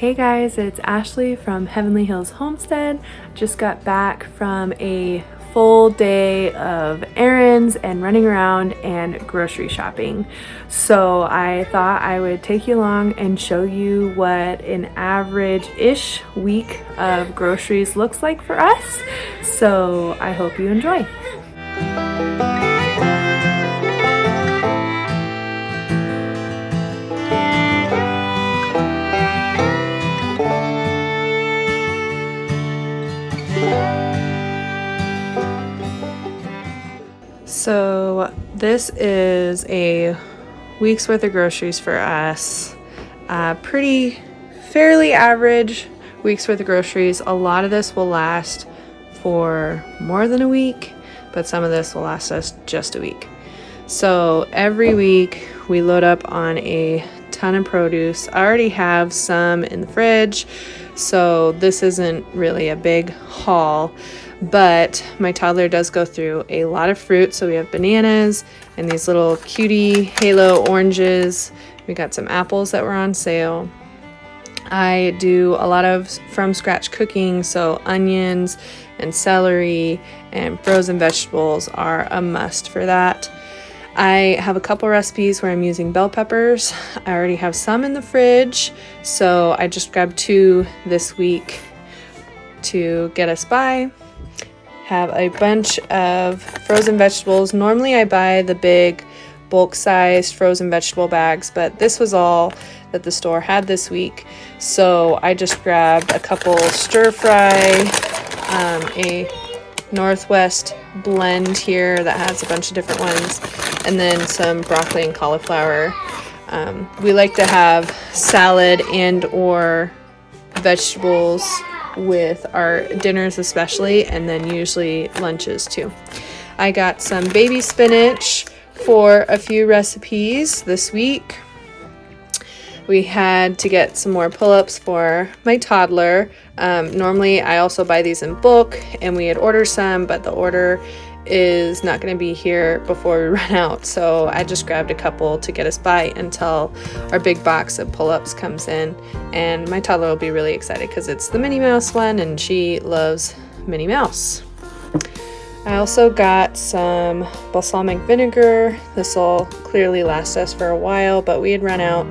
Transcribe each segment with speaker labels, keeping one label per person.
Speaker 1: Hey guys, it's Ashley from Heavenly Hills Homestead. Just got back from a full day of errands and running around and grocery shopping. So I thought I would take you along and show you what an average-ish week of groceries looks like for us. So I hope you enjoy. So this is a week's worth of groceries for us. Fairly average week's worth of groceries. A lot of this will last for more than a week, but some of this will last us just a week. So every week we load up on a ton of produce. I already have some in the fridge, so this isn't really a big haul. But my toddler does go through a lot of fruit. So we have bananas and these little cutie halo oranges. We got some apples that were on sale. I do a lot of from scratch cooking. So onions and celery and frozen vegetables are a must for that. I have a couple recipes where I'm using bell peppers. I already have some in the fridge. So I just grabbed 2 this week to get us by. Have a bunch of frozen vegetables. Normally I buy the big bulk sized frozen vegetable bags, but this was all that the store had this week. So I just grabbed a couple stir fry, a Northwest blend here that has a bunch of different ones, and then some broccoli and cauliflower. We like to have salad and or vegetables with our dinners especially, and then usually lunches too. I got some baby spinach for a few recipes this week. We had to get some more pull-ups for my toddler. Normally I also buy these in bulk, and we had ordered some, but the order is not going to be here before we run out, so I just grabbed a couple to get us by until our big box of pull-ups comes in. And my toddler will be really excited because it's the Minnie Mouse one and she loves Minnie Mouse. I also got some balsamic vinegar. This will clearly last us for a while, but we had run out,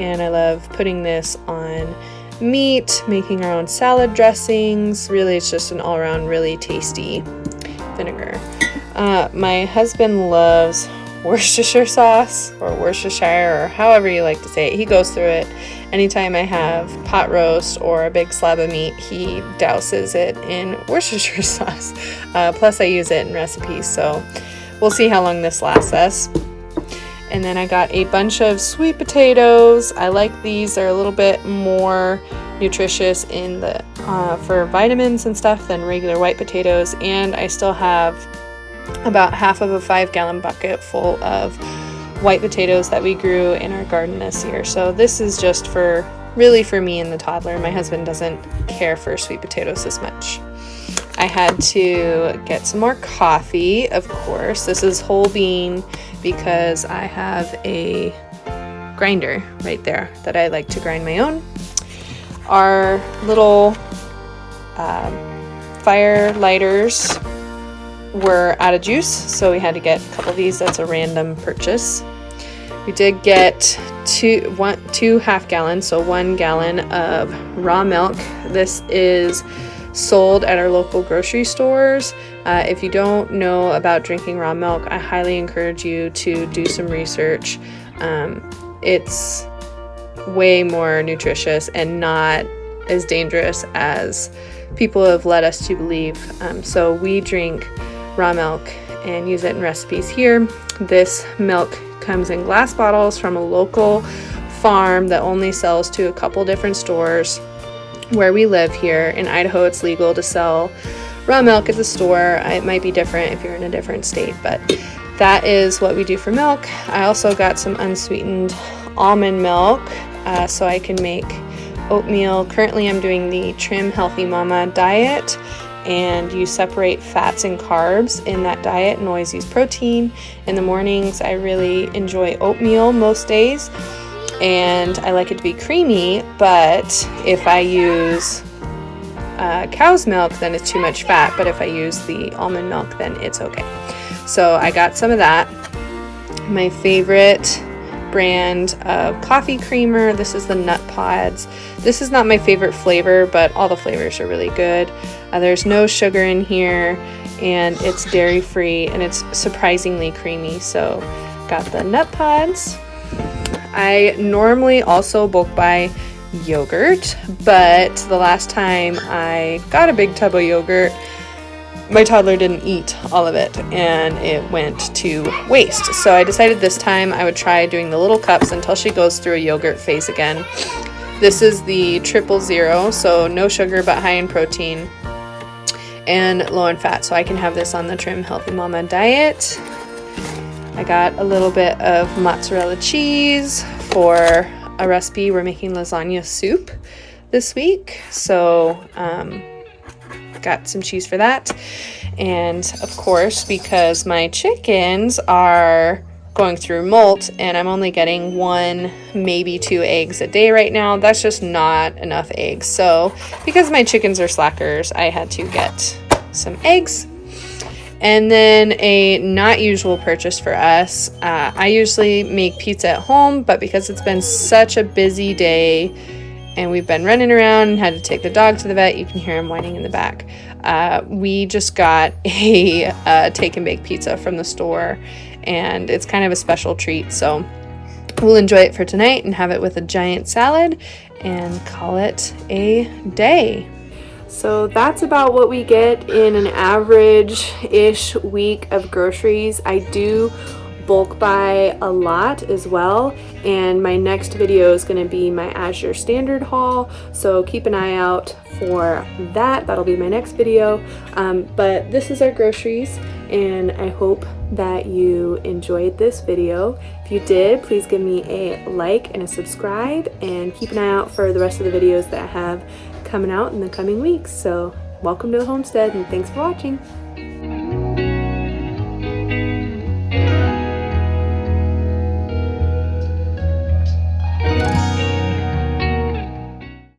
Speaker 1: and I love putting this on meat, making our own salad dressings. Really, it's just an all-around really tasty vinegar. My husband loves Worcestershire sauce, or Worcestershire, or however you like to say it. He goes through it. Anytime I have pot roast or a big slab of meat, he douses it in Worcestershire sauce. Plus I use it in recipes, so we'll see how long this lasts us. And then I got a bunch of sweet potatoes. I like these. They're a little bit more nutritious in the for vitamins and stuff than regular white potatoes. And I still have about half of a 5-gallon bucket full of white potatoes that we grew in our garden this year. So this is just really for me and the toddler. My husband doesn't care for sweet potatoes as much. I had to get some more coffee, of course. This is whole bean because I have a grinder right there that I like to grind my own. Our little fire lighters were out of juice, so we had to get a couple of these. That's a random purchase. We did get two half gallons, so 1 gallon of raw milk. This is sold at our local grocery stores. If you don't know about drinking raw milk, I highly encourage you to do some research. It's way more nutritious and not as dangerous as people have led us to believe. So we drink raw milk and use it in recipes here. This milk comes in glass bottles from a local farm that only sells to a couple different stores where we live here. In Idaho, it's legal to sell raw milk at the store. It might be different if you're in a different state, but that is what we do for milk. I also got some unsweetened almond milk so I can make oatmeal. Currently I'm doing the Trim Healthy Mama diet, and you separate fats and carbs in that diet and always use protein. In the mornings I really enjoy oatmeal most days. and I like it to be creamy, but if I use cow's milk, then it's too much fat, but if I use the almond milk, then it's okay. So I got some of that. My favorite brand of coffee creamer, this is the Nut Pods. This is not my favorite flavor, but all the flavors are really good. There's no sugar in here, and it's dairy free, and it's surprisingly creamy. So got the Nut Pods. I normally also bulk buy yogurt, but the last time I got a big tub of yogurt, my toddler didn't eat all of it and it went to waste. So I decided this time I would try doing the little cups until she goes through a yogurt phase again. This is the 000, so no sugar but high in protein and low in fat, so I can have this on the Trim Healthy Mama diet. I got a little bit of mozzarella cheese for a recipe. We're making lasagna soup this week, so got some cheese for that. And of course, because my chickens are going through molt and I'm only getting 1, maybe 2 eggs a day right now, that's just not enough eggs. So because my chickens are slackers, I had to get some eggs. And then a not usual purchase for us, I usually make pizza at home, but because it's been such a busy day and we've been running around and had to take the dog to the vet, you can hear him whining in the back, we just got a take and bake pizza from the store, and it's kind of a special treat. So we'll enjoy it for tonight and have it with a giant salad and call it a day. So that's about what we get in an average-ish week of groceries. I do bulk buy a lot as well, and my next video is going to be my Azure Standard haul, so keep an eye out for that. That'll be my next video. But this is our groceries, and I hope that you enjoyed this video. If you did, please give me a like and a subscribe, and keep an eye out for the rest of the videos that I have coming out in the coming weeks. So welcome to the homestead, and thanks for watching.